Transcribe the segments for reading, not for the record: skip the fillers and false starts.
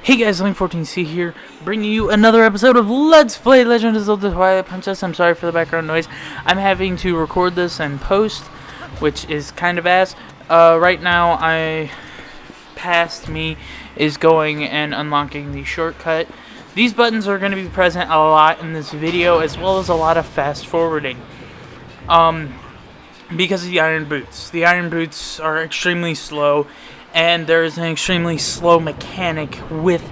Hey guys, Link14C here, bringing you another episode of Let's Play Legend of Zelda Twilight Princess. I'm sorry for the background noise. I'm having to record this and post, which is kind of ass. Right now, past me is going and unlocking the shortcut. These buttons are going to be present a lot in this video, as well as a lot of fast forwarding. Because of the iron boots. The iron boots are extremely slow, and there is an extremely slow mechanic with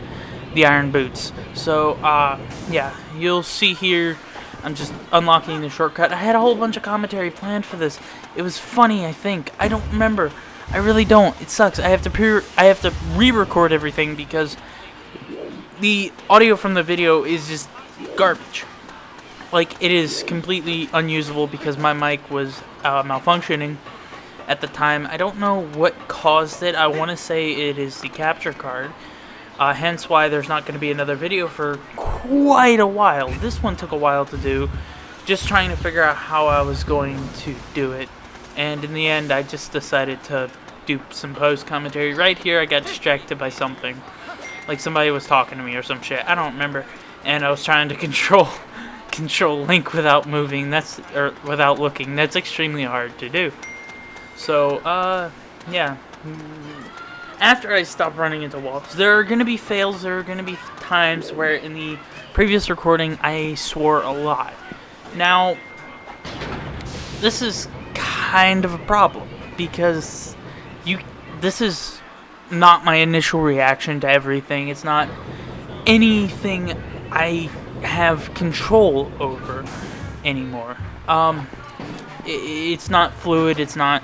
the iron boots. So, yeah, you'll see here, I'm just unlocking the shortcut. I had a whole bunch of commentary planned for this. It was funny, I think. I don't remember. I really don't. It sucks. I have to re-record everything because the audio from the video is just garbage. Like, it is completely unusable because my mic was malfunctioning at the time. I don't know what caused it. I want to say it is the capture card. Hence why there's not going to be another video for quite a while. This one took a while to do. Just trying to figure out how I was going to do it. And in the end, I just decided to do some post commentary. Right here, I got distracted by something. Like somebody was talking to me or some shit. I don't remember. And I was trying to control Link without moving. Without looking. That's extremely hard to do. So, yeah. After I stop running into walls, there are going to be fails. There are going to be times where in the previous recording I swore a lot. Now, this is kind of a problem because this is not my initial reaction to everything. It's not anything I have control over anymore. It's not fluid. It's not.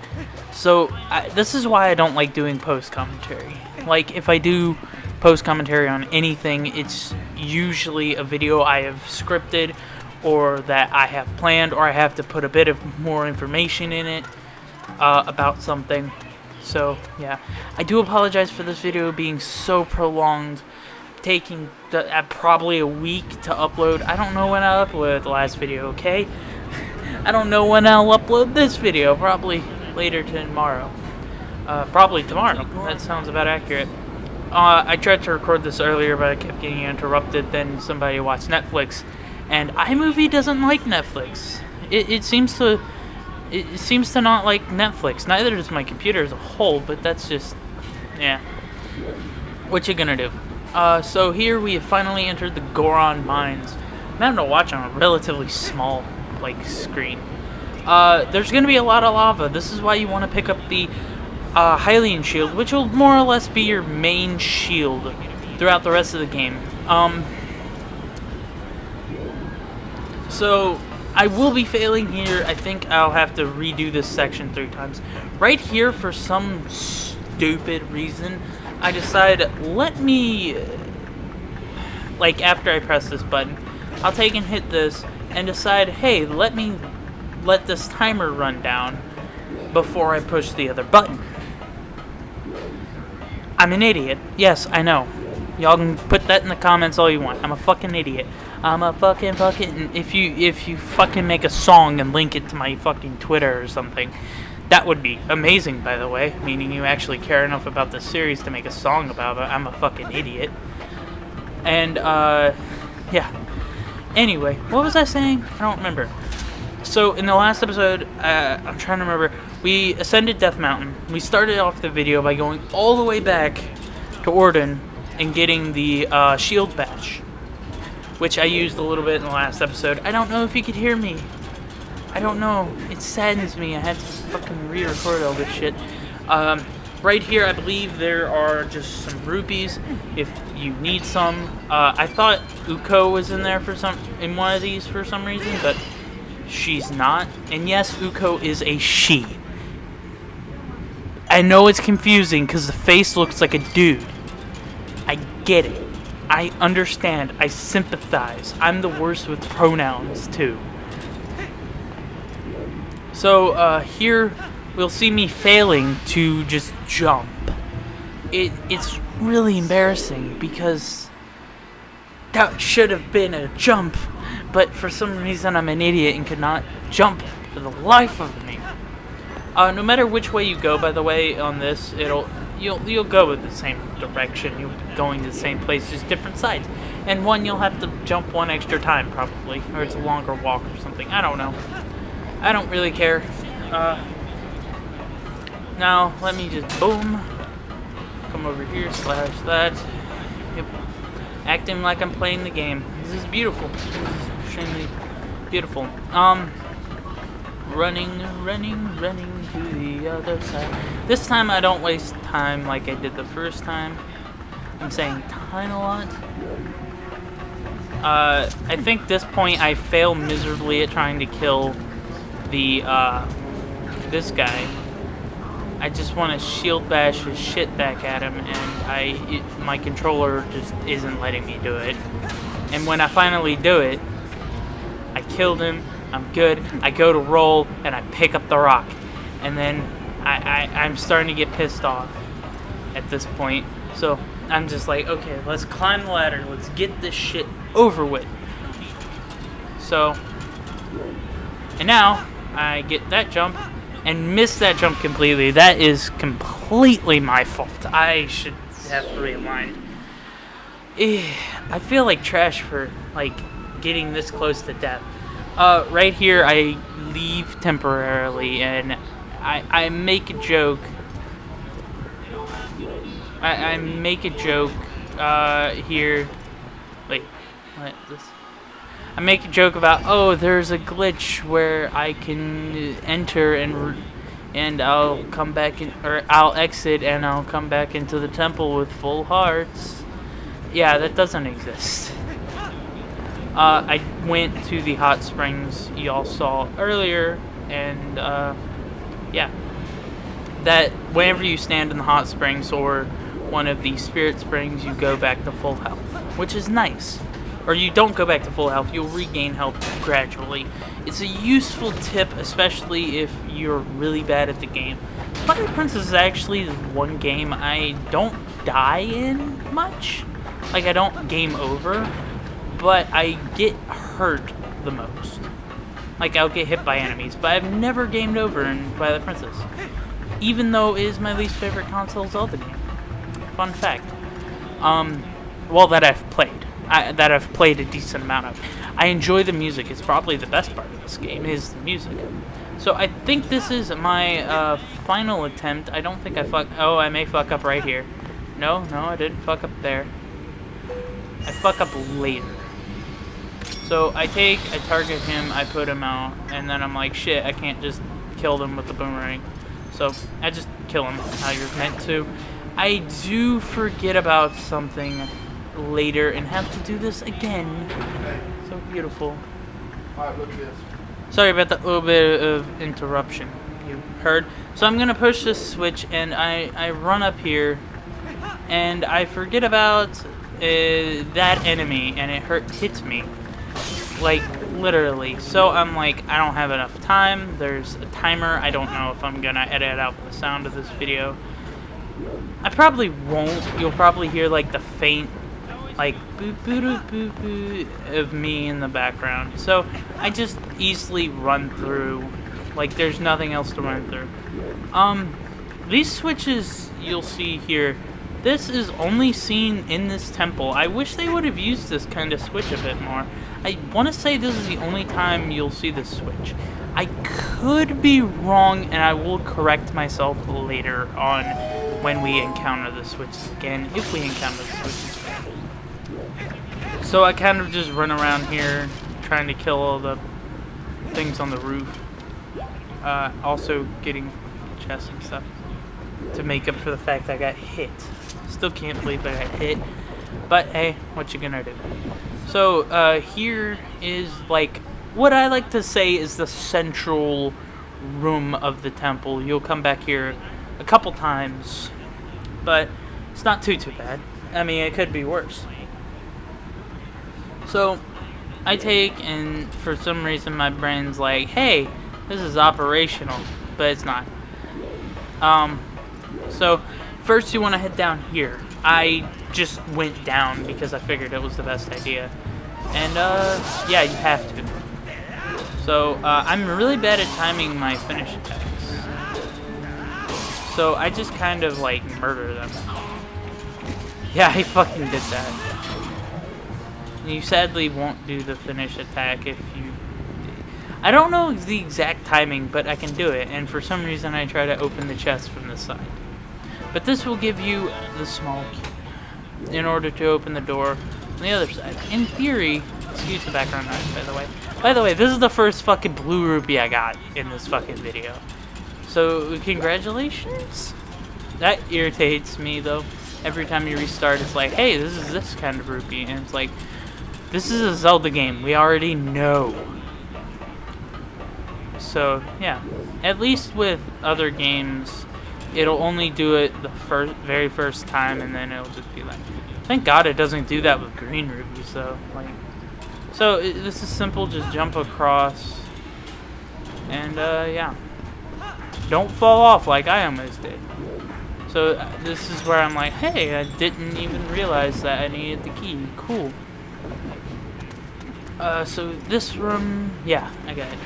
So this is why I don't like doing post commentary. Like if I do post commentary on anything, it's usually a video I have scripted or that I have planned, or I have to put a bit of more information in it about something. So yeah, I do apologize for this video being so prolonged, taking probably a week to upload. I don't know when I'll upload the last video, okay? I don't know when I'll upload this video, probably later tomorrow. Probably tomorrow, that sounds about accurate. I tried to record this earlier, but I kept getting interrupted. Then somebody watched Netflix, and iMovie doesn't like Netflix. It seems to not like Netflix. Neither does my computer as a whole, but that's just, yeah. What you gonna do? So here we have finally entered the Goron Mines. I'm having to watch on a relatively small, screen. There's gonna be a lot of lava. This is why you want to pick up the Hylian shield, which will more or less be your main shield throughout the rest of the game. So I will be failing here. I think I'll have to redo this section 3 times. Right here, for some stupid reason, I decided, after I press this button, I'll take and hit this and decide, hey, let this timer run down before I push the other button. I'm an idiot. Yes, I know. Y'all can put that in the comments all you want. I'm a fucking idiot. I'm a fucking if you fucking make a song and link it to my fucking Twitter or something, that would be amazing, by the way, meaning you actually care enough about the series to make a song about it. I'm a fucking idiot. And yeah. Anyway, what was I saying? I don't remember. So, in the last episode, I'm trying to remember, we ascended Death Mountain. We started off the video by going all the way back to Orden and getting the shield badge, which I used a little bit in the last episode. I don't know if you could hear me. I don't know. It saddens me. I had to fucking re-record all this shit. Right here, I believe there are just some rupees if you need some. I thought Uko was in there in one of these for some reason, but she's not. And yes, Uko is a she. I know it's confusing because the face looks like a dude. I get it. I understand. I sympathize. I'm the worst with pronouns too. So here we'll see me failing to just jump. It's really embarrassing because that should have been a jump, but for some reason I'm an idiot and could not jump for the life of me. No matter which way you go, by the way, on this, you'll go in the same direction. You'll be going to the same place, just different sides. And one you'll have to jump one extra time probably, or it's a longer walk or something. I don't know. I don't really care. Now let me just boom. Come over here, slash that. Yep. Acting like I'm playing the game. This is beautiful. This is extremely beautiful. Running to the other side. This time I don't waste time like I did the first time. I'm saying time a lot. I think this point I fail miserably at trying to kill the, this guy. I just want to shield bash his shit back at him, and my controller just isn't letting me do it. And when I finally do it, I killed him, I'm good, I go to roll, and I pick up the rock. And then I'm starting to get pissed off at this point. So I'm just like, okay, let's climb the ladder, let's get this shit over with. So, and now I get that jump and miss that jump completely. That is completely my fault. I should have realigned. I feel like trash for like getting this close to death. Right here I leave temporarily and I make a joke. I make a joke here. Wait, what this? I make a joke about, oh, there's a glitch where I can enter and I'll come back in, or I'll exit and I'll come back into the temple with full hearts. Yeah, that doesn't exist. I went to the hot springs y'all saw earlier, and yeah, that whenever you stand in the hot springs or one of the spirit springs, you go back to full health, which is nice. Or you don't go back to full health, you'll regain health gradually. It's a useful tip, especially if you're really bad at the game. Twilight Princess is actually one game I don't die in much. Like, I don't game over, but I get hurt the most. Like, I'll get hit by enemies, but I've never gamed over in Twilight Princess. Even though it is my least favorite console Zelda game. Fun fact. Well, that I've played. That I've played a decent amount of. I enjoy the music. It's probably the best part of this game, is the music. So I think this is my final attempt. I don't think oh, I may fuck up right here. No, I didn't fuck up there. I fuck up later. So I target him, I put him out, and then I'm like, shit, I can't just kill them with the boomerang. So I just kill him how you're meant to. I do forget about something later and have to do this again. So beautiful. Sorry about that little bit of interruption you heard. So I'm gonna push this switch and I run up here and I forget about that enemy and it hits me. Like literally. So I'm like, I don't have enough time. There's a timer. I don't know if I'm gonna edit out the sound of this video. I probably won't. You'll probably hear like the faint like boo boo doo boo boo of me in the background. So I just easily run through. Like there's nothing else to run through. These switches you'll see here, this is only seen in this temple. I wish they would have used this kind of switch a bit more. I want to say this is the only time you'll see this switch. I could be wrong, and I will correct myself later on when we encounter the switches again, if we encounter the switches again. So I kind of just run around here trying to kill all the things on the roof. Also getting chests and stuff to make up for the fact I got hit. Still can't believe I got hit, but hey, what you gonna do? So here is like what I like to say is the central room of the temple. You'll come back here a couple times, but it's not too bad. I mean, it could be worse. So I take, and for some reason my brain's like, hey, this is operational, but it's not. So first you want to head down here. I just went down because I figured it was the best idea. And yeah, you have to. So I'm really bad at timing my finish attacks. So I just kind of like murder them. Yeah, I fucking did that. You sadly won't do the finish attack if you... I don't know the exact timing, but I can do it. And for some reason I try to open the chest from the side. But this will give you the small key in order to open the door on the other side. In theory... Excuse the background noise, by the way. By the way, this is the first fucking blue rupee I got in this fucking video. So, congratulations. That irritates me, though. Every time you restart, it's like, hey, this is this kind of rupee. And it's like, this is a Zelda game. We already know. So, yeah. At least with other games, it'll only do it the very first time, and then it'll just be like... Thank God it doesn't do that with green rupees, though. Like... So, this is simple, just jump across, and, yeah. Don't fall off like I almost did. So, this is where I'm like, hey, I didn't even realize that I needed the key. Cool. So this room, yeah, I got it.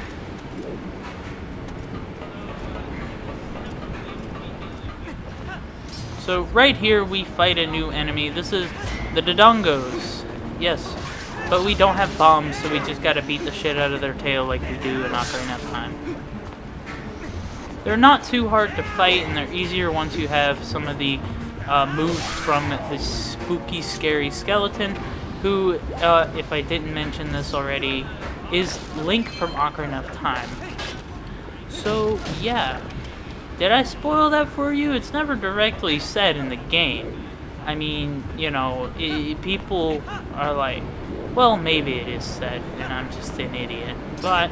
So, right here, we fight a new enemy. This is the Dodongos. Yes. But we don't have bombs, so we just gotta beat the shit out of their tail like we do in Ocarina of Time. They're not too hard to fight, and they're easier once you have some of the moves from the spooky, scary skeleton, who, if I didn't mention this already, is Link from Ocarina of Time. So, yeah. Did I spoil that for you? It's never directly said in the game. I mean, you know, people are like... Well, maybe it is said, and I'm just an idiot. But,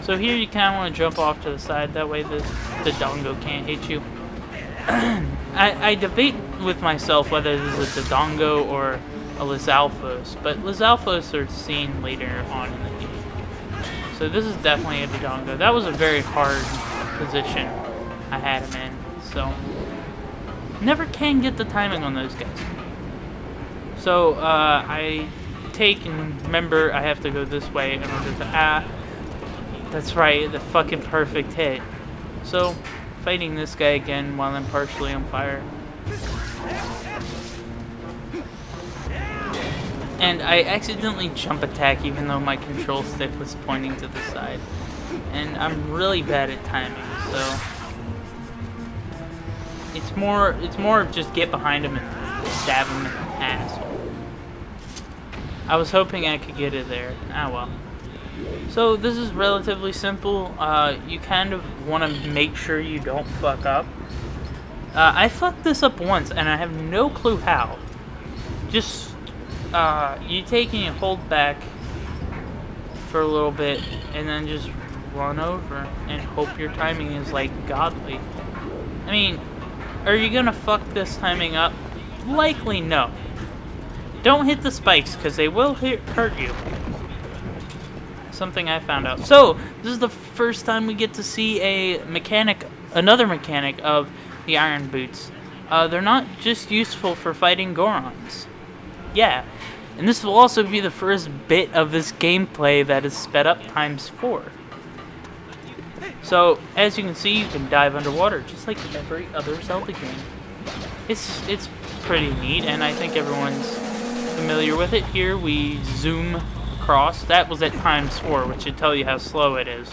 so here you kind of want to jump off to the side, that way the Dodongo can't hit you. I debate with myself whether this is a Dodongo or a Lizalfos, but Lizalfos are seen later on in the game. So this is definitely a Dodongo. That was a very hard position I had him in, so... Never can get the timing on those guys. So, I... and remember I have to go this way in order to that's right, the fucking perfect hit. So fighting this guy again while I'm partially on fire, and I accidentally jump attack even though my control stick was pointing to the side, and I'm really bad at timing, so it's more of just get behind him and stab him in the ass. I was hoping I could get it there. Ah, well. So, this is relatively simple. You kind of want to make sure you don't fuck up. I fucked this up once, and I have no clue how. Just, you take and you hold back for a little bit, and then just run over, and hope your timing is, like, godly. I mean, are you gonna fuck this timing up? Likely no. Don't hit the spikes, because they will hurt you. Something I found out. So, this is the first time we get to see another mechanic of the Iron Boots. They're not just useful for fighting Gorons. Yeah, and this will also be the first bit of this gameplay that is sped up ×4. So, as you can see, you can dive underwater, just like every other Zelda game. It's pretty neat, and I think everyone's familiar with it. Here we zoom across. That was at ×4, which should tell you how slow it is.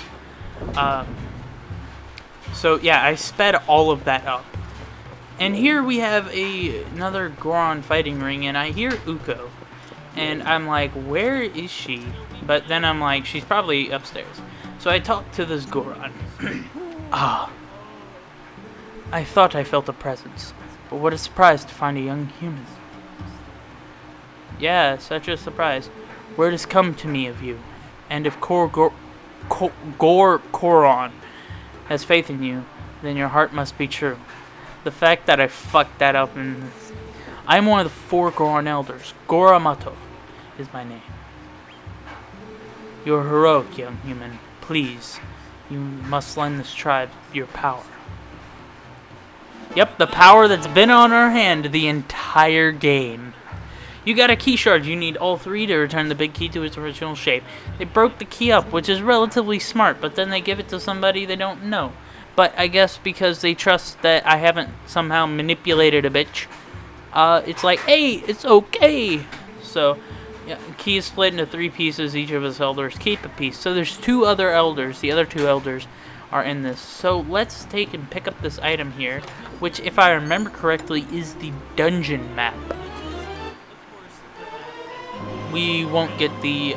So yeah, I sped all of that up. And here we have another Goron fighting ring, and I hear Uko. And I'm like, where is she? But then I'm like, she's probably upstairs. So I talk to this Goron. Ah. I thought I felt a presence, but what a surprise to find a young human. Yeah, such a surprise. Word has come to me of you, and if Goron has faith in you, then your heart must be true. The fact that I fucked that up, and I'm one of the 4 Goron elders. Goramato is my name. You're heroic, young human. Please, you must lend this tribe your power. Yep, the power that's been on our hand the entire game. You got a key shard. You need all 3 to return the big key to its original shape. They broke the key up, which is relatively smart, but then they give it to somebody they don't know. But I guess because they trust that I haven't somehow manipulated a bitch, it's like, hey, it's okay. So, yeah, key is split into 3 pieces. Each of his elders keep a piece. So there's 2 other elders. The other 2 elders are in this. So let's take and pick up this item here, which, if I remember correctly, is the dungeon map. We won't get the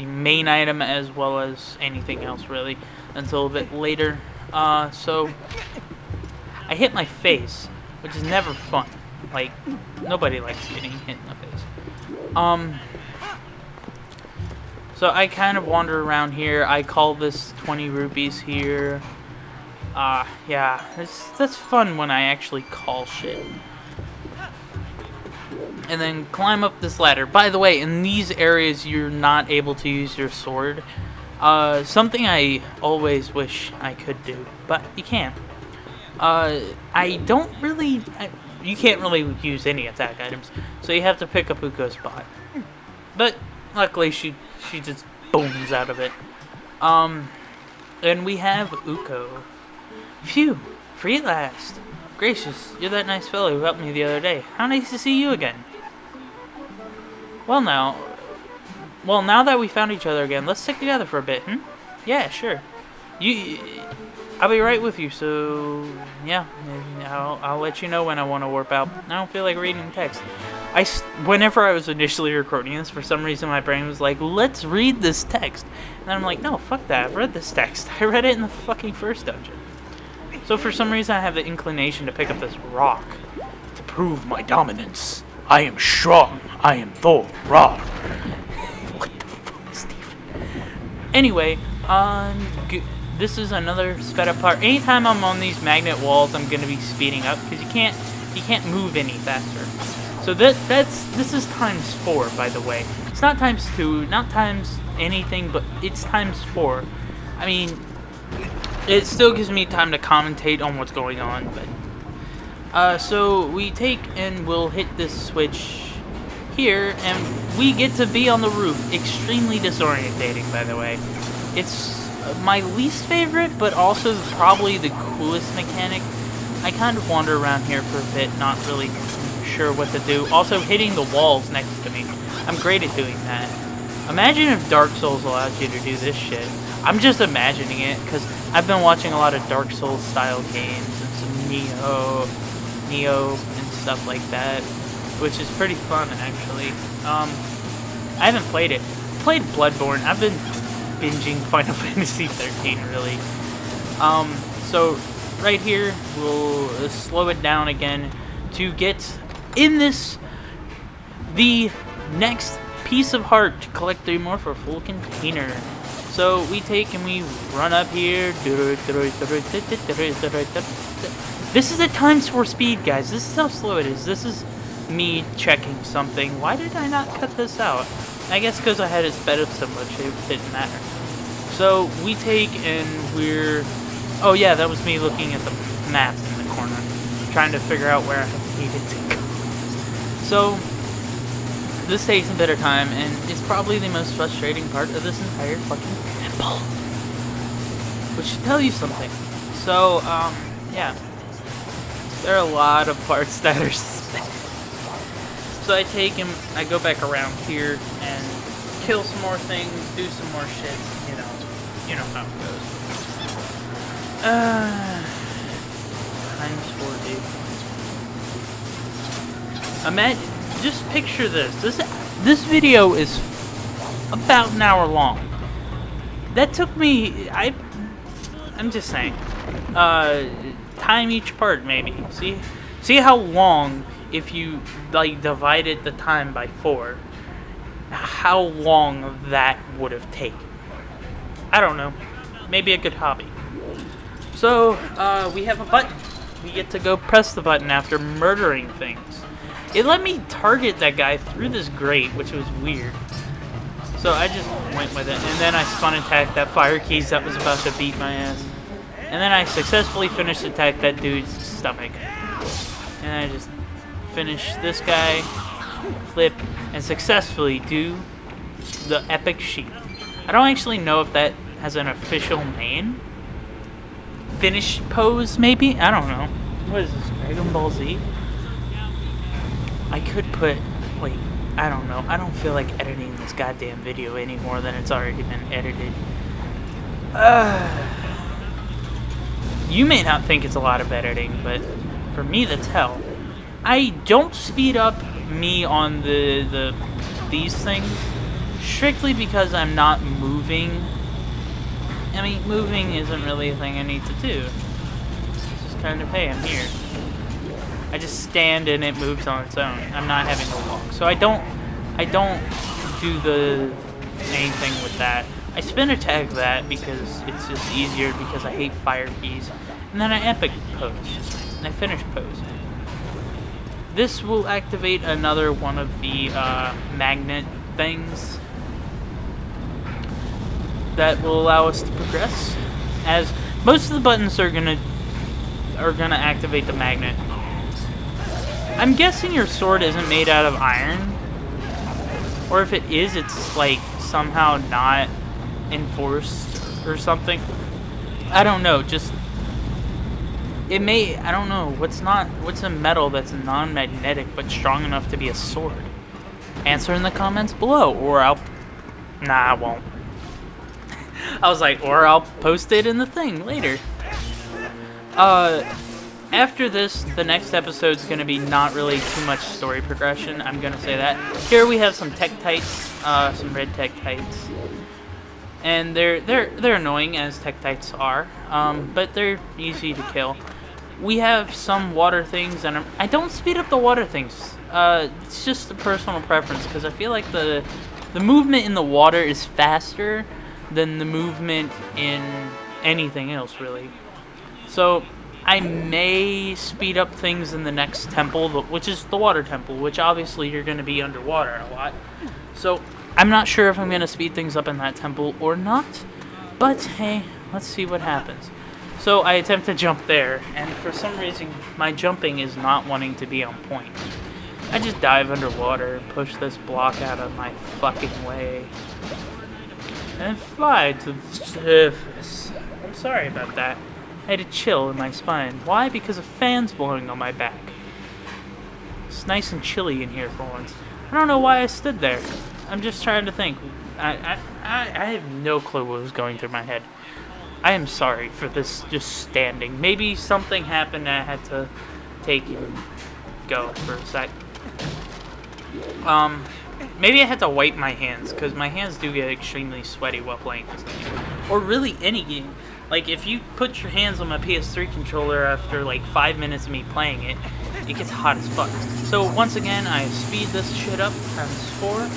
main item as well as anything else really until a bit later. So I hit my face, which is never fun. Like, nobody likes getting hit in the face. So I kind of wander around here. I call this 20 rupees here. Yeah, that's fun when I actually call shit. And then climb up this ladder. By the way, in these areas, you're not able to use your sword. Something I always wish I could do, but you can't. I don't really... you can't really use any attack items, so you have to pick up Uko's spot. But luckily, she just booms out of it. And we have Uko. Phew, free at last. Gracious, you're that nice fellow who helped me the other day. How nice to see you again. Well now that we found each other again, let's stick together for a bit, Yeah, sure. I'll be right with you, so yeah, I'll let you know when I want to warp out. I don't feel like reading text. Whenever I was initially recording this, for some reason my brain was like, let's read this text. And I'm like, no, fuck that, I've read this text. I read it in the fucking first dungeon. So for some reason I have the inclination to pick up this rock to prove my dominance. I am strong. I am Thor. Raw. What the fuck, Steve? Anyway, this is another sped up part. Anytime I'm on these magnet walls, I'm gonna be speeding up because you can't move any faster. So this is times 4, by the way. It's not times 2, not times anything, but it's times 4. I mean, it still gives me time to commentate on what's going on, but so we take and we'll hit this switch here, and we get to be on the roof. Extremely disorientating, by the way. It's my least favorite, but also probably the coolest mechanic. I kind of wander around here for a bit, not really sure what to do. Also, hitting the walls next to me. I'm great at doing that. Imagine if Dark Souls allowed you to do this shit. I'm just imagining it, because I've been watching a lot of Dark Souls style games and some Neo and stuff like that, which is pretty fun, actually. I haven't played it. I played Bloodborne. I've been binging Final Fantasy 13, really. So right here, we'll slow it down again to get in the next piece of heart to collect 3 more for a full container. So we take and we run up here. This is at times 4 speed, guys. This is how slow it is. This is me checking something. Why did I not cut this out? I guess because I had it sped up so much, it didn't matter. So we take and we're... Oh yeah, that was me looking at the map in the corner, trying to figure out where I needed to go. So this takes a bit of time, and it's probably the most frustrating part of this entire fucking temple, which should tell you something. So, yeah. There are a lot of parts that are suspended. So I take him, I go back around here and kill some more things, do some more shit, you know how it goes. Times 4, dude. Imagine, just picture this. This video is about an hour long. That took me, I'm just saying, time each part maybe. See how long, if you like divided the time by 4, how long that would have taken. I don't know. Maybe a good hobby. So, we have a button. We get to go press the button after murdering things. It let me target that guy through this grate, which was weird. So I just went with it, and then I spun attacked that fire keys that was about to beat my ass. And then I successfully finished attack that dude's stomach. And I just finished this guy, flip, and successfully do the epic sheep. I don't actually know if that has an official name. finish pose, maybe? I don't know. What is this, Dragon Ball Z? I could put... Wait, I don't know. I don't feel like editing this goddamn video any more than it's already been edited. You may not think it's a lot of editing, but for me, that's hell. I don't speed up me on these things strictly because I'm not moving. I mean, moving isn't really a thing I need to do. It's just kind of, hey, I'm here. I just stand and it moves on its own. I'm not having to walk. So I don't do anything with that. I spin attack that because it's just easier because I hate fire keys. And then I epic pose. And I finish pose. This will activate another one of the magnet things that will allow us to progress. As most of the buttons are gonna activate the magnet. I'm guessing your sword isn't made out of iron. Or if it is, it's like somehow not enforced or something. I don't know, just it may, I don't know, what's a metal that's non-magnetic but strong enough to be a sword? Answer in the comments below, or I won't. I was like, or I'll post it in the thing later. After this, the next episode's gonna be not really too much story progression, I'm gonna say that. Here we have some Tektites, some red Tektites. And they're annoying, as Tektites are, but they're easy to kill. We have some water things, and I don't speed up the water things. It's just a personal preference, because I feel like the movement in the water is faster than the movement in anything else, really. So I may speed up things in the next temple, which is the water temple, which obviously you're going to be underwater a lot. So I'm not sure if I'm going to speed things up in that temple or not, but hey, let's see what happens. So I attempt to jump there, and for some reason my jumping is not wanting to be on point. I just dive underwater, push this block out of my fucking way, and fly to the surface. I'm sorry about that. I had a chill in my spine. Why? Because a fan's blowing on my back. It's nice and chilly in here for once. I don't know why I stood there. I'm just trying to think. I have no clue what was going through my head. I am sorry for this just standing. Maybe something happened and I had to take and go for a sec. Maybe I had to wipe my hands, because my hands do get extremely sweaty while playing this game. Or really any game. Like, if you put your hands on my PS3 controller after like 5 minutes of me playing it, it gets hot as fuck. So once again, I speed this shit up times 4,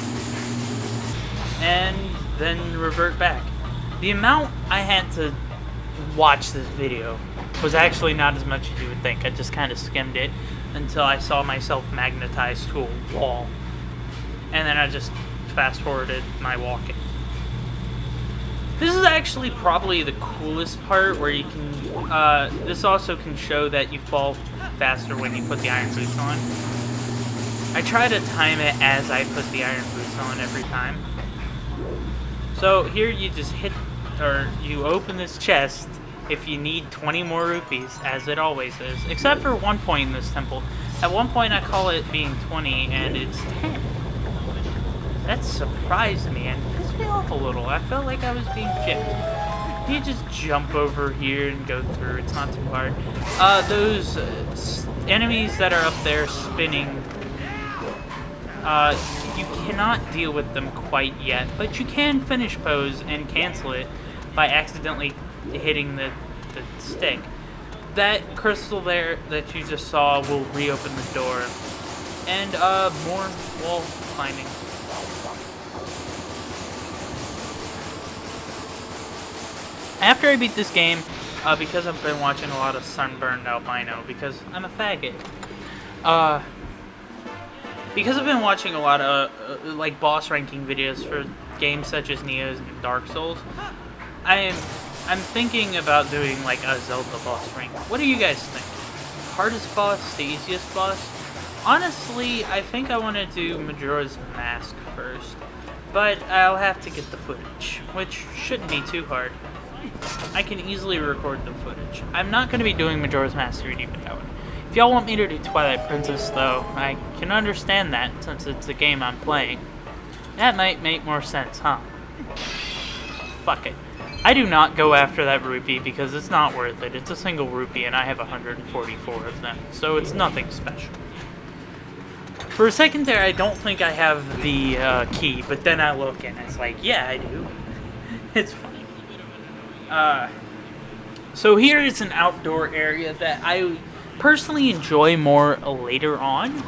and then revert back. The amount I had to watch this video was actually not as much as you would think. I just kind of skimmed it until I saw myself magnetized to a wall. And then I just fast forwarded my walking. This is actually probably the coolest part, where you can, this also can show that you fall faster when you put the iron boots on. I try to time it as I put the iron boots on every time. So here you just hit, or you open this chest if you need 20 more rupees, as it always is. Except for one point in this temple. At one point I call it being 20, and it's 10. That surprised me and pissed me off a little. I felt like I was being gypped. You just jump over here and go through. It's not too hard. Those enemies that are up there spinning, you cannot deal with them quite yet, but you can finish pose and cancel it by accidentally hitting the stick. That crystal there that you just saw will reopen the door. And more wall climbing. After I beat this game, because I've been watching a lot of Sunburned Albino, because I'm a faggot. Because I've been watching a lot of like boss ranking videos for games such as Neo's and Dark Souls, I'm thinking about doing like a Zelda boss rank. What do you guys think? Hardest boss, the easiest boss? Honestly, I think I want to do Majora's Mask first, but I'll have to get the footage, which shouldn't be too hard. I can easily record the footage. I'm not going to be doing Majora's Mask 3D without it. If y'all want me to do Twilight Princess, though, I can understand that, since it's the game I'm playing. That might make more sense, huh? Fuck it. I do not go after that rupee because it's not worth it. It's a single rupee and I have 144 of them, so it's nothing special. For a second there, I don't think I have the key, but then I look and it's like, yeah, I do. It's funny. So here is an outdoor area that I personally enjoy more later on.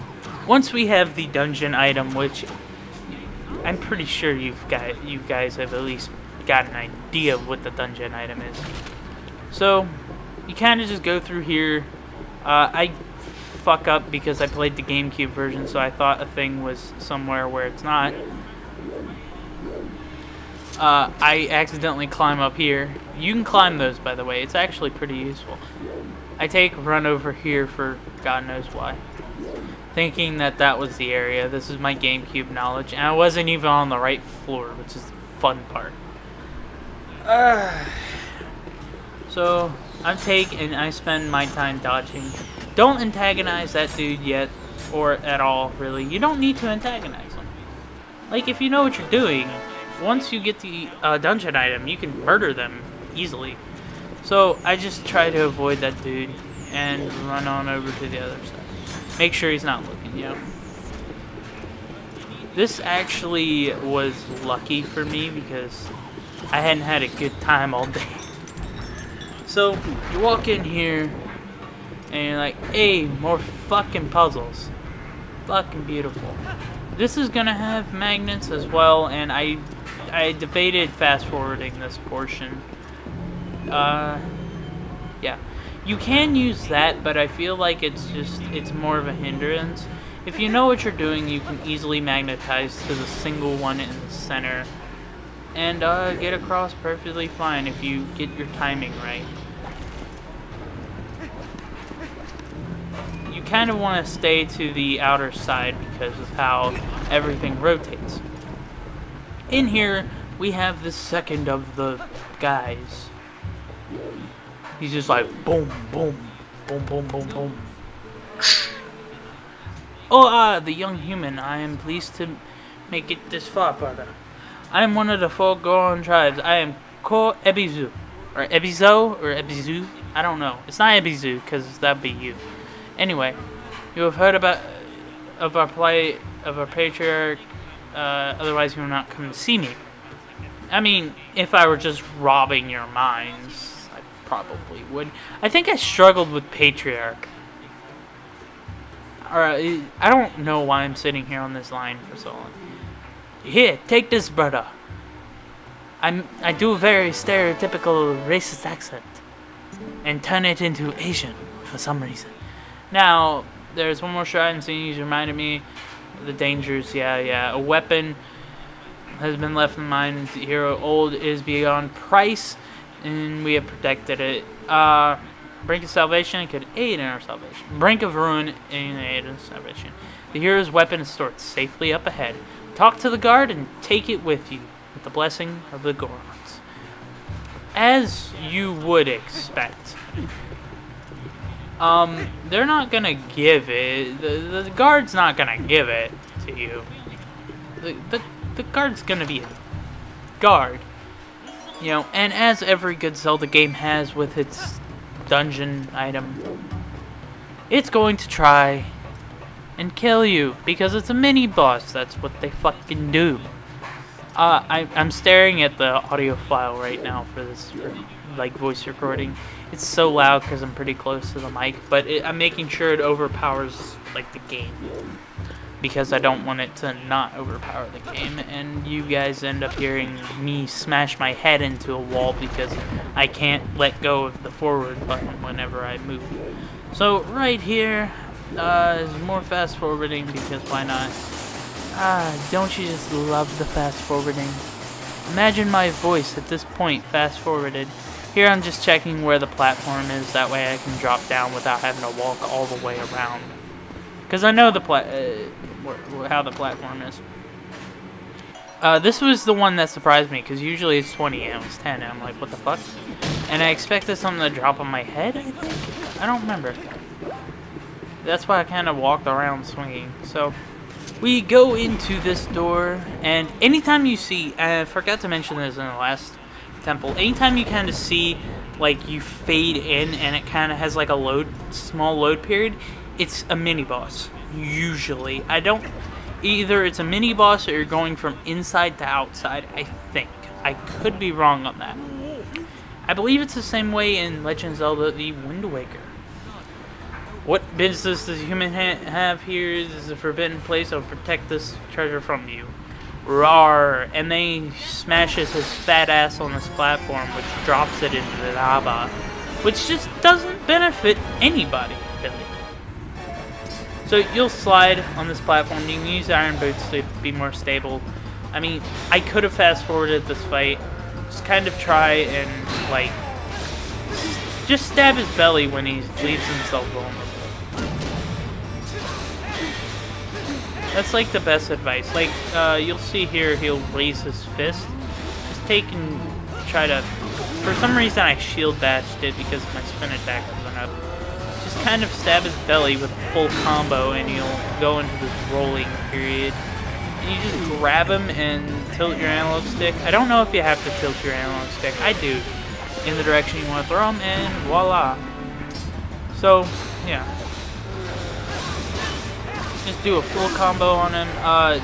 Once we have the dungeon item, which I'm pretty sure you guys have at least got an idea of what the dungeon item is. So you kind of just go through here. I fuck up because I played the GameCube version, so I thought a thing was somewhere where it's not. I accidentally climb up here. You can climb those, by the way. It's actually pretty useful. I take a run over here for God knows why, thinking that that was the area. This is my GameCube knowledge, and I wasn't even on the right floor, which is the fun part. So I take and I spend my time dodging. Don't antagonize that dude yet, or at all, really. You don't need to antagonize him. Like, if you know what you're doing, once you get the dungeon item, you can murder them easily. So I just try to avoid that dude and run on over to the other side. Make sure he's not looking, you know. This actually was lucky for me because I hadn't had a good time all day. So you walk in here and you're like, hey, more fucking puzzles. Fucking beautiful. This is gonna have magnets as well, and I debated fast forwarding this portion. Yeah. You can use that, but I feel like it's more of a hindrance. If you know what you're doing, you can easily magnetize to the single one in the center and get across perfectly fine if you get your timing right. You kind of want to stay to the outer side because of how everything rotates. In here, we have the second of the guys. He's just like boom, boom, boom, boom, boom, boom. Oh, the young human, I am pleased to make it this far, brother. I am one of the 4 Goron tribes. I am Ko Ebizu. Or Ebizo, or Ebizu. I don't know. It's not Ebizu, because that'd be you. Anyway, you have heard of our plight, of our patriarch, otherwise you will not come to see me. I mean, if I were just robbing your minds, I probably would. I think I struggled with patriarch. Alright, I don't know why I'm sitting here on this line for so long. Here, take this, brother. I do a very stereotypical racist accent and turn it into Asian for some reason. Now, there's one more shrine scene. He's reminded me of the dangers. Yeah. A weapon has been left in the mine. The hero old is beyond price, and we have protected it. Brink of salvation could aid in our salvation. Brink of ruin and aid in salvation. The hero's weapon is stored safely up ahead. Talk to the guard and take it with you, with the blessing of the Gorons. As you would expect. They're not gonna give it. The guard's not gonna give it to you. The guard's gonna be a guard. You know, and as every good Zelda game has with its dungeon item, it's going to try and kill you because it's a mini boss. That's what they fucking do. I'm staring at the audio file right now for this like voice recording. It's so loud because I'm pretty close to the mic, but I'm making sure it overpowers like the game because I don't want it to not overpower the game and you guys end up hearing me smash my head into a wall because I can't let go of the forward button whenever I move. So right here is more fast forwarding because why not? Don't you just love the fast forwarding? Imagine my voice at this point fast forwarded. Here I'm just checking where the platform is, that way I can drop down without having to walk all the way around. Because I know the how the platform is. This was the one that surprised me, because usually it's 20 and it was 10, and I'm like, what the fuck? And I expected something to drop on my head, I think? I don't remember. That's why I kind of walked around swinging. So, we go into this door, and anytime you see, I forgot to mention this in the last temple, anytime you kind of see, like, you fade in, and it kind of has, like, a small load period, it's a mini-boss, usually. Either it's a mini-boss or you're going from inside to outside, I think. I could be wrong on that. I believe it's the same way in Legend of Zelda The Wind Waker. What business does a human have here? This is a forbidden place. I'll protect this treasure from you. Roar! And then he smashes his fat ass on this platform, which drops it into the lava. Which just doesn't benefit anybody, really. So you'll slide on this platform. You can use iron boots to be more stable. I mean, I could have fast forwarded this fight. Just kind of try and, like, just stab his belly when he leaves himself vulnerable. That's, like, the best advice. Like, you'll see here, he'll raise his fist. Just take and try to... For some reason, I shield bashed it because my spin attack wasn't up. Just kind of stab his belly with a full combo, and you'll go into this rolling period. And you just grab him and tilt your analog stick. I don't know if you have to tilt your analog stick. I do. In the direction you want to throw him, and voila. So, yeah. Just do a full combo on him.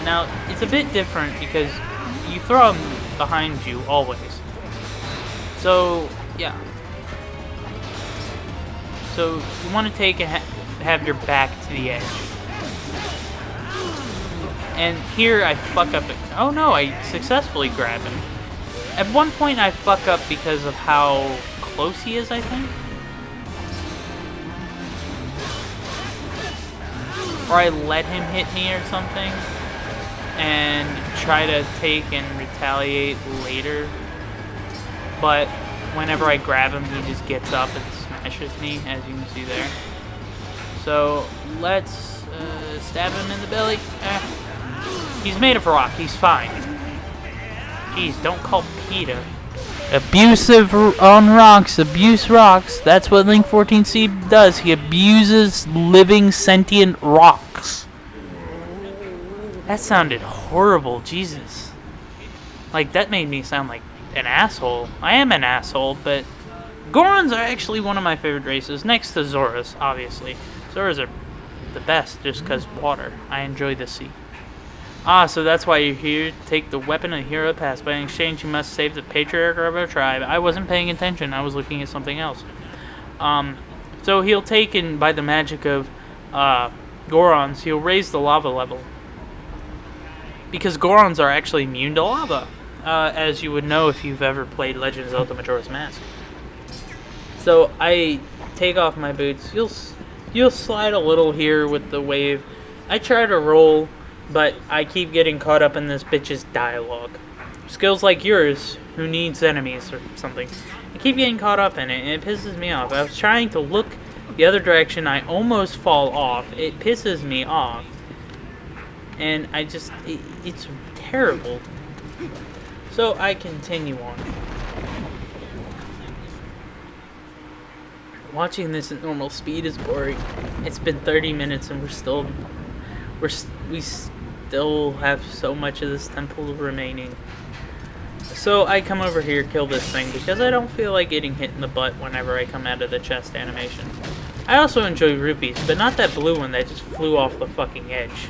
Now, it's a bit different because you throw him behind you always. So, yeah. So, you want to take and have your back to the edge. And here I fuck up. Oh no, I successfully grab him. At one point I fuck up because of how close he is, I think. Or I let him hit me or something. And try to take and retaliate later. But whenever I grab him, he just gets up and smashes me, as you can see there. So let's stab him in the belly. He's made of rock. He's fine. Jeez, don't call PETA. Abusive on rocks. Abuse rocks. That's what Link 14C does. He abuses living sentient rocks. That sounded horrible. Jesus. Like, that made me sound like an asshole. I am an asshole, but Gorons are actually one of my favorite races, next to Zoras, obviously. Zoras are the best just because water. I enjoy the sea. Ah, so that's why you're here. Take the weapon of the hero past. But in exchange, you must save the patriarch of our tribe. I wasn't paying attention. I was looking at something else. So he'll take, and by the magic of Gorons, he'll raise the lava level. Because Gorons are actually immune to lava. As you would know if you've ever played Legend of Zelda Majora's Mask. So I take off my boots. You'll slide a little here with the wave. I try to roll, but I keep getting caught up in this bitch's dialogue. Skills like yours, who needs enemies or something. I keep getting caught up in it, and it pisses me off. I was trying to look the other direction. I almost fall off. It pisses me off. And it's terrible. So I continue on. Watching this at normal speed is boring. It's been 30 minutes and we still have so much of this temple remaining. So I come over here, kill this thing, because I don't feel like getting hit in the butt whenever I come out of the chest animation. I also enjoy rupees, but not that blue one that just flew off the fucking edge.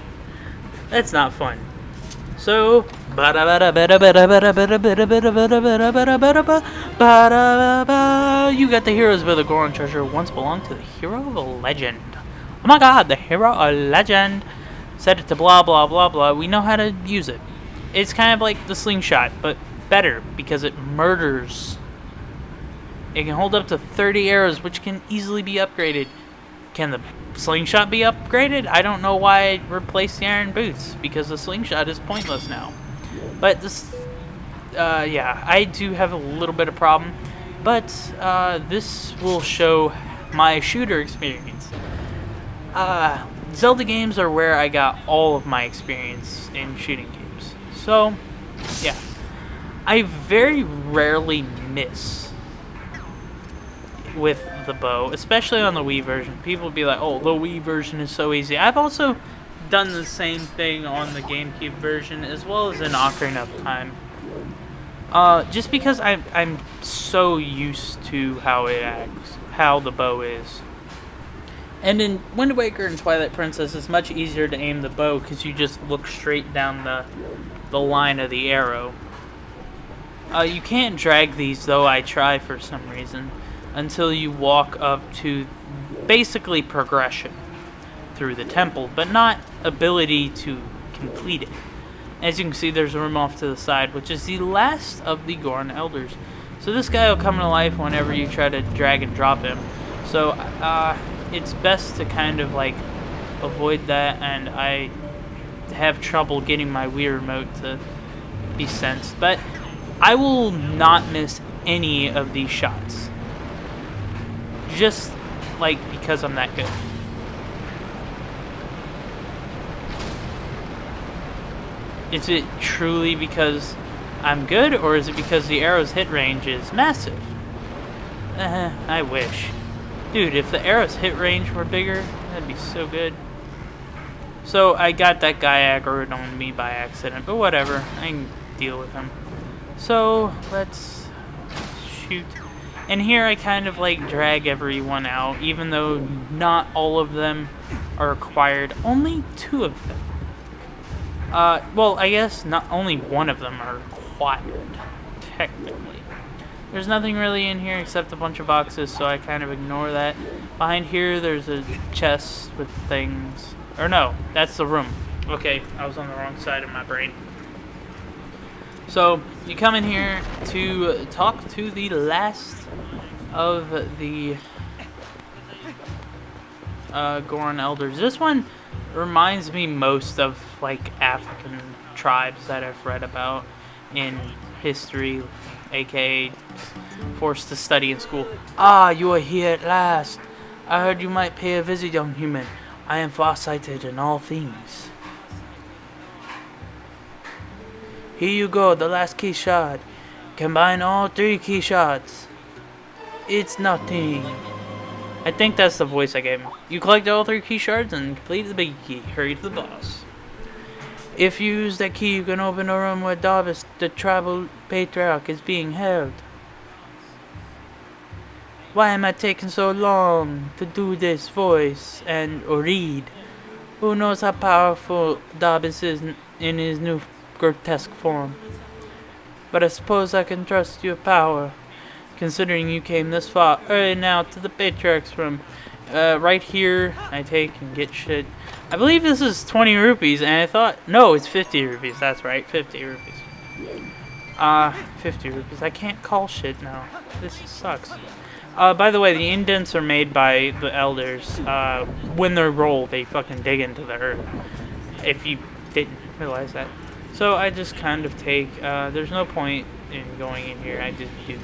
That's not fun. So, you got the heroes of the Goron treasure once belonged to the hero of a legend. Oh my god, the hero of a legend. Set it to blah blah blah blah. We know how to use it. It's kind of like the slingshot, but better because it murders. It can hold up to 30 arrows, which can easily be upgraded. Can the slingshot be upgraded? I don't know why I replaced the iron boots, because the slingshot is pointless now. But this, yeah, I do have a little bit of problem, but this will show my shooter experience. Zelda games are where I got all of my experience in shooting games. So, Yeah. I very rarely miss with the bow, especially on the Wii version. People be like, oh, the Wii version is so easy. I've also done the same thing on the GameCube version, as well as in Ocarina of Time. Just because I'm so used to how it acts, how the bow is. And in Wind Waker and Twilight Princess, it's much easier to aim the bow because you just look straight down the line of the arrow. You can't drag these, though I try for some reason, until you walk up to basically progression through the temple, but not ability to complete it. As you can see, there's a room off to the side, which is the last of the Goron Elders. So this guy will come to life whenever you try to drag and drop him. So it's best to kind of like avoid that, and I have trouble getting my Wii remote to be sensed, but I will not miss any of these shots. Just like because I'm that good. Is it truly because I'm good, or is it because the arrow's hit range is massive? I wish. Dude, if the arrow's hit range were bigger, that'd be so good. So I got that guy aggroed on me by accident, but whatever, I can deal with him. So let's shoot. And here I kind of like drag everyone out, even though not all of them are required. Only 2 of them. Well, I guess not only 1 of them are required, technically. There's nothing really in here except a bunch of boxes, so I kind of ignore that. Behind here, there's a chest with things. Or no, that's the room. Okay, I was on the wrong side of my brain. So, you come in here to talk to the last of the Goron Elders. This one reminds me most of like African tribes that I've read about in history, aka forced to study in school. Ah, you are here at last. I heard you might pay a visit, young human. I am farsighted in all things. Here you go, the last key shard. Combine all 3 key shards. It's nothing. I think that's the voice I gave him. You collect all 3 key shards and complete the big key. Hurry to the boss. If you use that key, you can open a room where Darvis, the tribal patriarch, is being held. Why am I taking so long to do this voice or read? Who knows how powerful Darvis is in his new grotesque form? But I suppose I can trust your power, considering you came this far. Hurry now to the patriarch's room. Right here, I take and get shit. I believe this is 20 rupees, and I thought, no, it's 50 rupees. That's right, 50 rupees. 50 rupees. I can't call shit now. This sucks. By the way, the indents are made by the elders. When they roll, they fucking dig into the earth. If you didn't realize that. So I just kind of take, there's no point in going in here, I just do.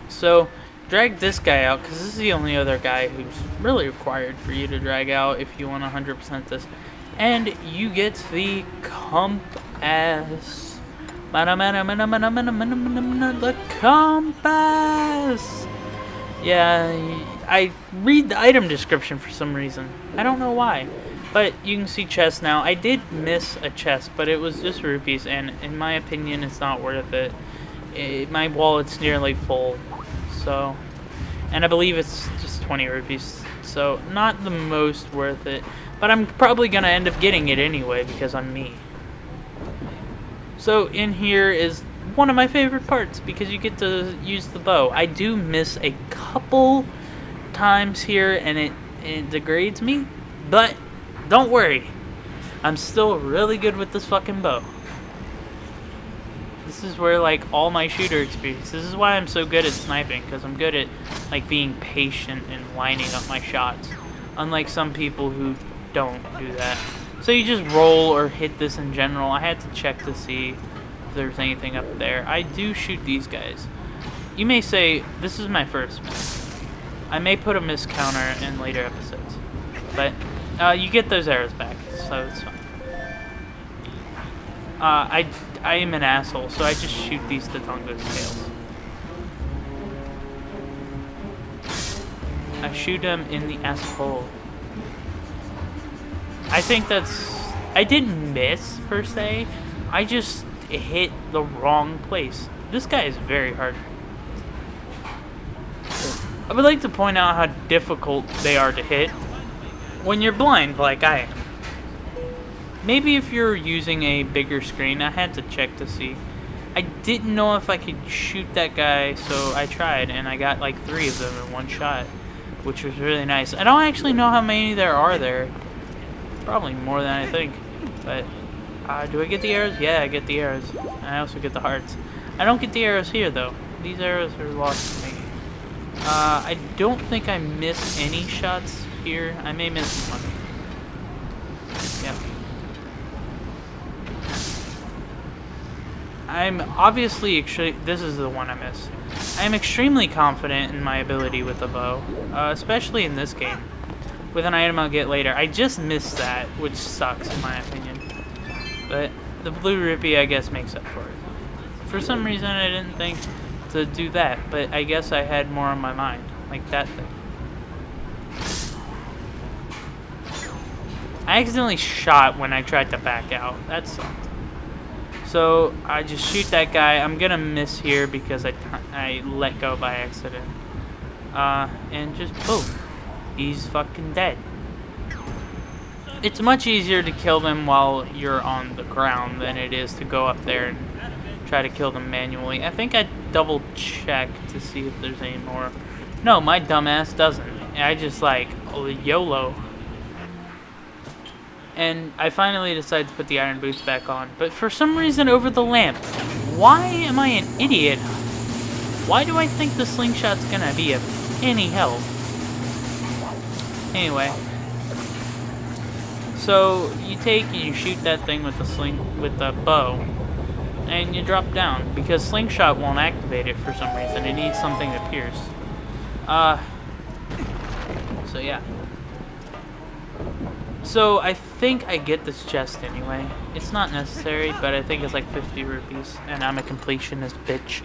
So, drag this guy out, because this is the only other guy who's really required for you to drag out if you want to 100% this. And you get the compass. The compass! Yeah, I read the item description for some reason. I don't know why. But you can see chests now. I did miss a chest, but it was just rupees, and in my opinion, it's not worth it. My wallet's nearly full, so... And I believe it's just 20 rupees, so not the most worth it. But I'm probably going to end up getting it anyway, because I'm me. So in here is one of my favorite parts, because you get to use the bow. I do miss a couple times here, and it degrades me, but don't worry. I'm still really good with this fucking bow. This is where, like, all my shooter experience. This is why I'm so good at sniping, because I'm good at, like, being patient and lining up my shots. Unlike some people who don't do that. So you just roll or hit this in general. I had to check to see if there's anything up there. I do shoot these guys. You may say, this is my first miss. I may put a miss counter in later episodes. But you get those arrows back, so it's fine. I am an asshole, so I just shoot these Tatonga's tails. I shoot him in the asshole. I think that's... I didn't miss, per se. I just hit the wrong place. This guy is very hard. I would like to point out how difficult they are to hit when you're blind, like I am. Maybe if you're using a bigger screen, I had to check to see. I didn't know if I could shoot that guy, so I tried, and I got like 3 of them in one shot, which was really nice. I don't actually know how many there are there. Probably more than I think. But, do I get the arrows? Yeah, I get the arrows. I also get the hearts. I don't get the arrows here, though. These arrows are lost to me. I don't think I missed any shots here. I may miss one. Yeah. I'm obviously this is the one I missed. I am extremely confident in my ability with the bow, especially in this game. With an item I'll get later. I just missed that, which sucks in my opinion. But the blue rupee, I guess, makes up for it. For some reason, I didn't think to do that, but I guess I had more on my mind, like that thing. I accidentally shot when I tried to back out. That sucked. So I just shoot that guy. I'm gonna miss here because I let go by accident. And just boom, he's fucking dead. It's much easier to kill them while you're on the ground than it is to go up there and try to kill them manually. I think I double checked to see if there's any more. No, my dumbass doesn't. I just like, oh, YOLO. And I finally decided to put the iron boots back on. But for some reason over the lamp. Why am I an idiot? Why do I think the slingshot's gonna be of any help? Anyway. So you take and you shoot that thing with the bow. And you drop down. Because slingshot won't activate it for some reason. It needs something to pierce. So yeah. So I think I get this chest anyway. It's not necessary, but I think it's like 50 rupees, and I'm a completionist bitch.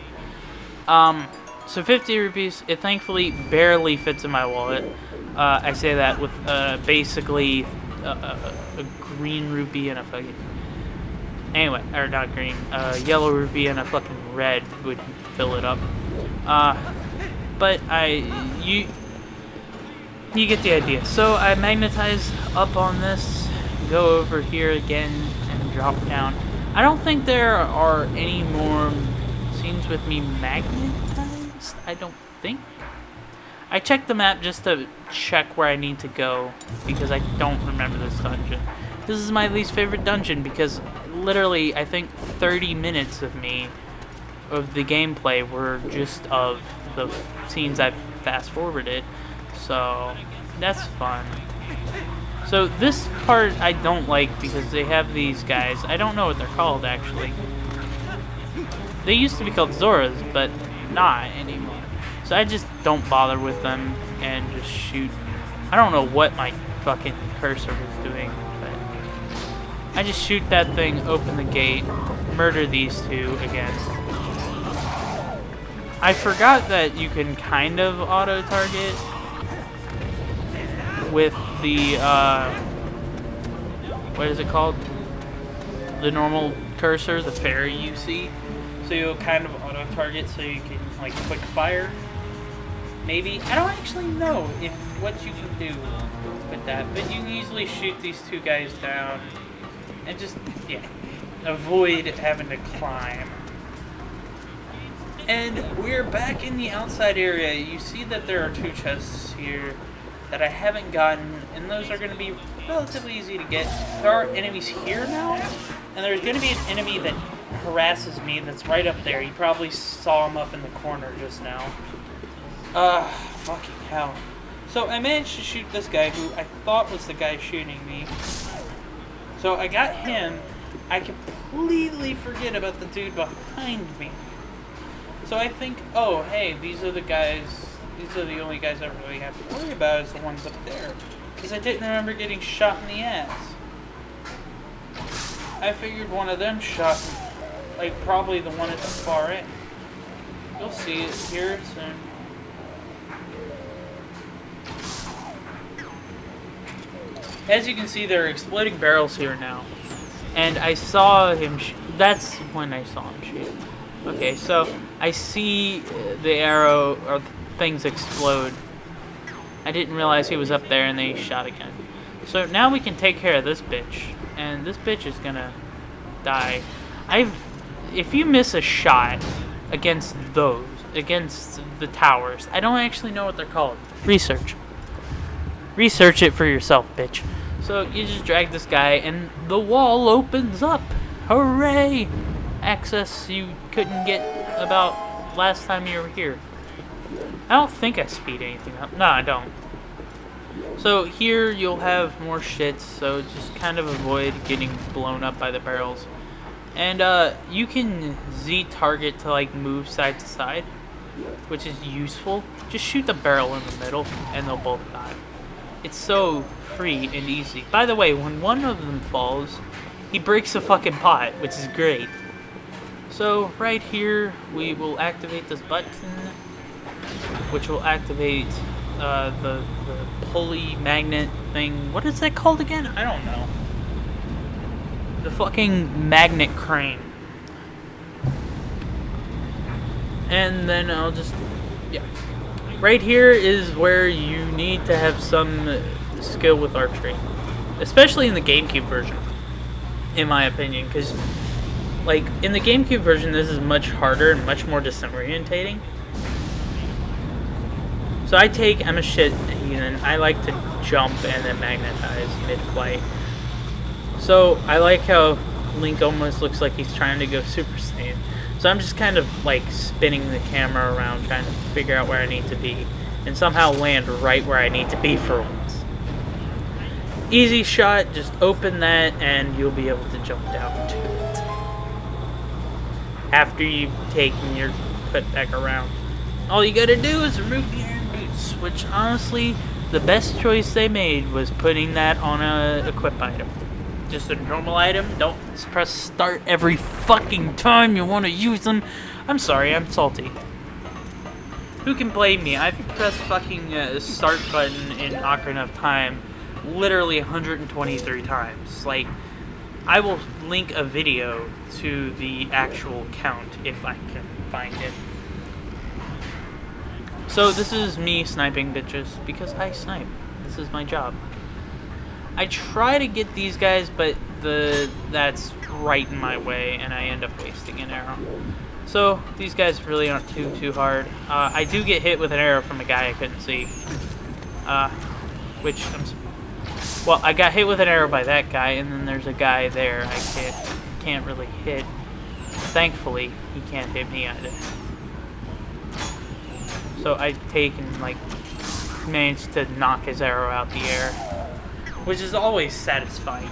So 50 rupees, it thankfully barely fits in my wallet. I say that with basically a green rupee and a fucking... Anyway, or not green, yellow rupee and a fucking red would fill it up. But you get the idea. So I magnetize up on this, go over here again, and drop down. I don't think there are any more scenes with me magnetized. I don't think. I checked the map just to check where I need to go, because I don't remember this dungeon. This is my least favorite dungeon, because literally, I think 30 minutes of the gameplay were just of the scenes I fast-forwarded. So, that's fun. So, this part I don't like because they have these guys. I don't know what they're called, actually. They used to be called Zoras, but not anymore. So, I just don't bother with them and just shoot. I don't know what my fucking cursor was doing, but I just shoot that thing, open the gate, murder these two again. I forgot that you can kind of auto-target with the, what is it called? The normal cursor, the fairy you see. So you'll kind of auto-target so you can, like, quick fire. Maybe. I don't actually know what you can do with that. But you can easily shoot these two guys down and just, yeah, avoid having to climb. And we're back in the outside area. You see that there are 2 chests here that I haven't gotten, and those are going to be relatively easy to get. There are enemies here now, and there's going to be an enemy that harasses me that's right up there. You probably saw him up in the corner just now. Fucking hell. So I managed to shoot this guy who I thought was the guy shooting me. So I got him. I completely forget about the dude behind me. So I think, oh, hey, these are the only guys I really have to worry about is the ones up there. Because I didn't remember getting shot in the ass. I figured one of them shot me. Like, probably the one at the far end. You'll see it here soon. As you can see, there are exploding barrels here now. And I saw him that's when I saw him shoot. Okay, so I see the arrow or things explode. I didn't realize he was up there and then he shot again. So now we can take care of this bitch. And this bitch is gonna die. If you miss a shot against the towers, I don't actually know what they're called. Research it for yourself, bitch. So you just drag this guy and the wall opens up. Hooray! Access you couldn't get about last time you were here. I don't think I speed anything up. No, I don't. So here you'll have more shit, so just kind of avoid getting blown up by the barrels. And you can Z target to like move side to side, which is useful. Just shoot the barrel in the middle and they'll both die. It's so free and easy. By the way, when one of them falls, he breaks a fucking pot, which is great. So right here, we will activate this button, which will activate the pulley magnet thing. What is that called again? I don't know. The fucking magnet crane. And then I'll just, yeah. Right here is where you need to have some skill with archery. Especially in the GameCube version, in my opinion. Because, like, in the GameCube version, this is much harder and much more disorientating. So I'm a shit heathen. I like to jump and then magnetize mid-flight. So I like how Link almost looks like he's trying to go Super Saiyan. So I'm just kind of like spinning the camera around trying to figure out where I need to be and somehow land right where I need to be for once. Easy shot, just open that and you'll be able to jump down to it. After you've taken your put back around. All you gotta do is remove the iron boots, which honestly, the best choice they made was putting that on a equip item. Just a normal item. Don't press start every fucking time you want to use them. I'm sorry, I'm salty. Who can blame me? I've pressed fucking start button in Ocarina of Time literally 123 times. Like, I will link a video to the actual count if I can find it. So this is me sniping bitches because I snipe. This is my job. I try to get these guys, but that's right in my way, and I end up wasting an arrow. So these guys really aren't too hard. I do get hit with an arrow from a guy I couldn't see. Well, I got hit with an arrow by that guy, and then there's a guy there I can't really hit. Thankfully, he can't hit me either. So I take and like managed to knock his arrow out the air, which is always satisfying.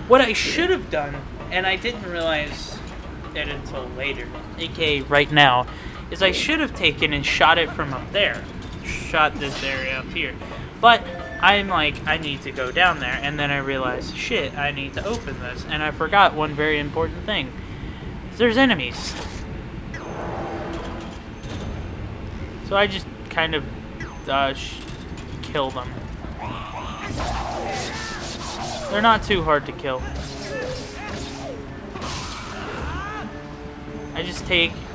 What I should have done, and I didn't realize it until later, aka right now, is I should have taken and shot it from up there. Shot this area up here. But I'm like, I need to go down there, and then I realized, shit, I need to open this, and I forgot one very important thing. There's enemies. So I just kind of kill them. They're not too hard to kill. I just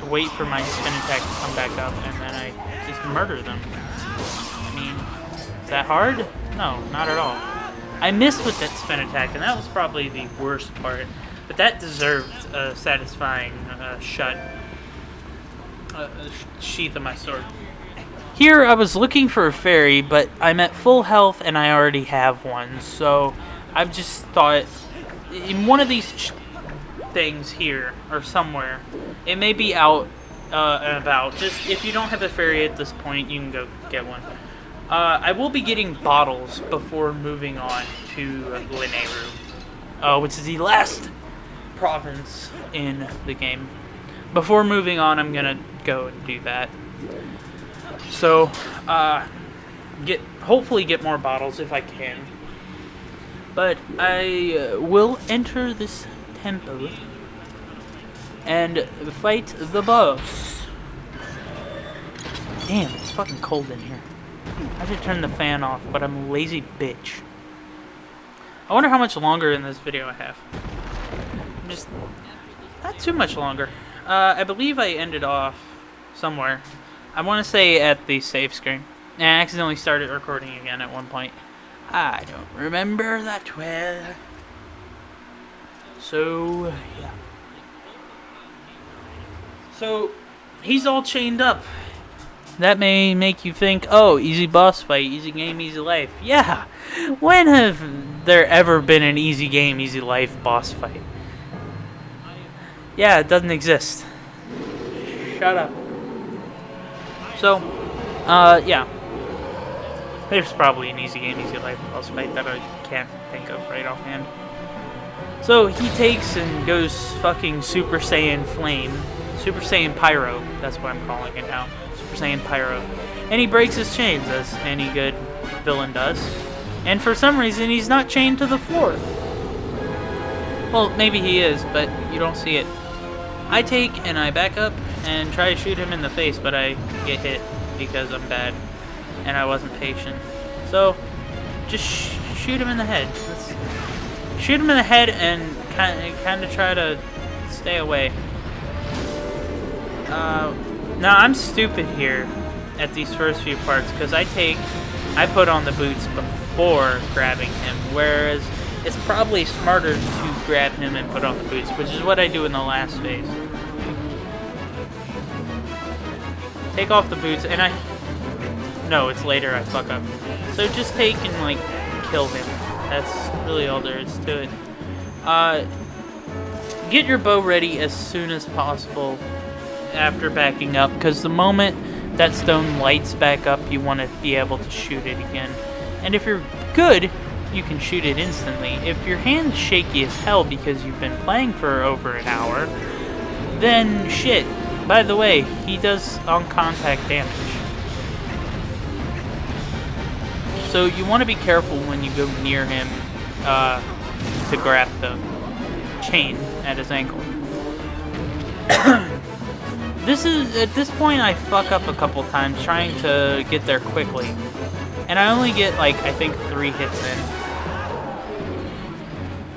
wait for my spin attack to come back up, and then I just murder them. I mean, is that hard? No, not at all. I missed with that spin attack, and that was probably the worst part. But that deserved a satisfying sheath of my sword. Here I was looking for a fairy, but I'm at full health and I already have one, so I've just thought in one of these things here or somewhere, it may be out and about. Just if you don't have a fairy at this point, you can go get one. I will be getting bottles before moving on to Lineru, which is the last province in the game. Before moving on, I'm gonna go and do that. So, hopefully get more bottles if I can. But I will enter this temple and fight the boss. Damn, it's fucking cold in here. I should turn the fan off, but I'm a lazy bitch. I wonder how much longer in this video I have. Just not too much longer. I believe I ended off somewhere. I want to say at the save screen. And I accidentally started recording again at one point. I don't remember that well. So, yeah. So, he's all chained up. That may make you think, oh, easy boss fight, easy game, easy life. Yeah, when have there ever been an easy game, easy life boss fight? Yeah, it doesn't exist. Shut up. So, yeah. There's probably an easy game, easy life boss fight that I can't think of right offhand. So, he takes and goes fucking Super Saiyan Flame. Super Saiyan Pyro, that's what I'm calling it now. Super Saiyan Pyro. And he breaks his chains, as any good villain does. And for some reason, he's not chained to the floor. Well, maybe he is, but you don't see it. I take and I back up and try to shoot him in the face, but I get hit because I'm bad and I wasn't patient. So, just shoot him in the head. Shoot him in the head and kind of try to stay away. Now, I'm stupid here at these first few parts because I put on the boots before grabbing him, whereas it's probably smarter to grab him and put on the boots, which is what I do in the last phase. Take off the boots, and no, it's later I fuck up. So just take and, like, kill him. That's really all there is to it. Get your bow ready as soon as possible after backing up, because the moment that stone lights back up, you want to be able to shoot it again. And if you're good, you can shoot it instantly. If your hand's shaky as hell because you've been playing for over an hour, then shit. By the way, he does on-contact damage. So you want to be careful when you go near him to grab the chain at his ankle. At this point, I fuck up a couple times trying to get there quickly. And I only get, like, I think 3 hits in.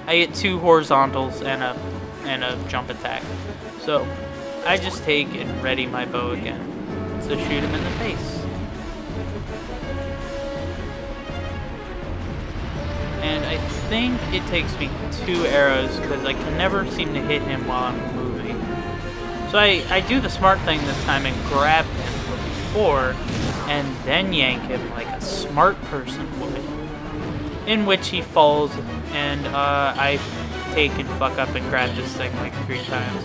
I get 2 horizontals and a jump attack. So, I just take and ready my bow again to shoot him in the face. And I think it takes me 2 arrows because I can never seem to hit him while I'm moving. So I do the smart thing this time and grab him before and then yank him like a smart person would. In which he falls and I take and fuck up and grab this thing like 3 times.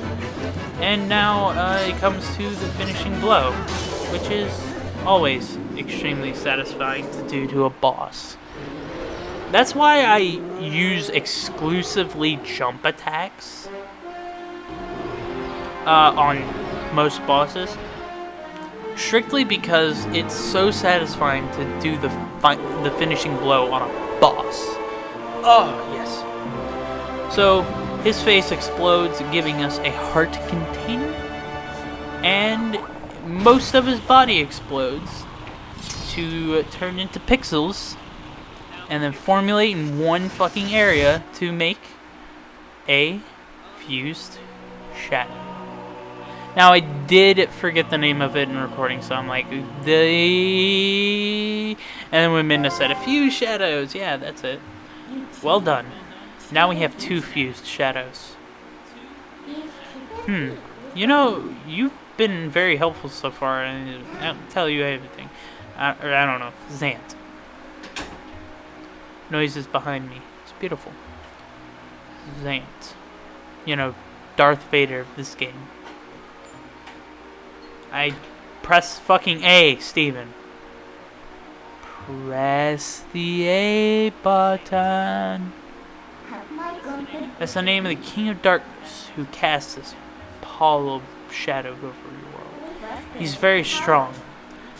And now it comes to the finishing blow, which is always extremely satisfying to do to a boss. That's why I use exclusively jump attacks on most bosses. Strictly because it's so satisfying to do the finishing blow on a boss. Oh, yes. So, his face explodes, giving us a heart container. And most of his body explodes to turn into pixels. And then formulate in one fucking area to make a fused shadow. Now, I did forget the name of it in recording, so I'm like, and then when Minna said, a fused shadows. Yeah, that's it. Well done. Now we have 2 fused shadows. You know, you've been very helpful so far, and I'll tell you everything. I don't know. Zant. Noises behind me. It's beautiful. Zant. You know, Darth Vader of this game. I press fucking A, Steven. Press the A button. That's the name of the King of Darkness who casts this pall of shadow over your world. He's very strong.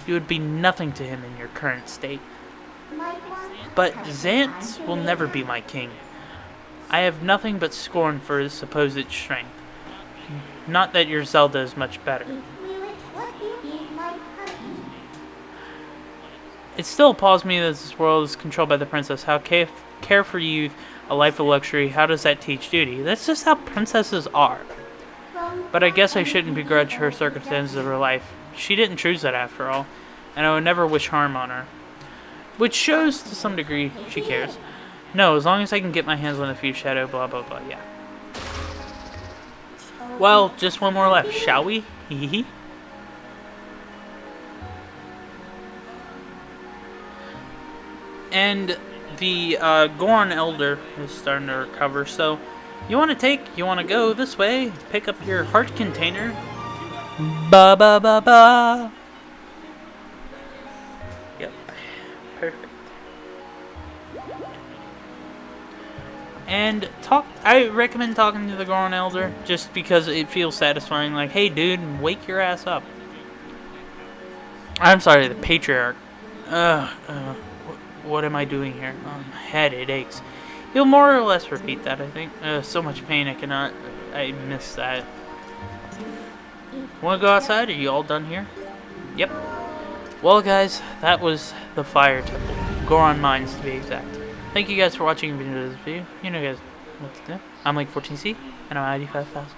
You would be nothing to him in your current state. But Zant will never be my king. I have nothing but scorn for his supposed strength. Not that your Zelda is much better. It still appalls me that this world is controlled by the princess. How care for youth, a life of luxury, how does that teach duty? That's just how princesses are. But I guess I shouldn't begrudge her circumstances of her life. She didn't choose that after all, and I would never wish harm on her. Which shows to some degree she cares. No, as long as I can get my hands on a few shadow blah blah blah, yeah. Well, just one more left, shall we? Hee. And the Goron Elder is starting to recover, so you want to go this way, pick up your heart container. Ba ba ba ba. Yep, perfect. And I recommend talking to the Goron Elder just because it feels satisfying. Like, hey, dude, wake your ass up. I'm sorry, the Patriarch. What am I doing here? My head, it aches. He'll more or less repeat that, I think. So much pain, I miss that. Want to go outside? Are you all done here? Yep. Well, guys, that was the Fire Temple. Goron Mines, to be exact. Thank you guys for watching this video. You know guys what to do. I'm Link14C, and I'm ID 5000.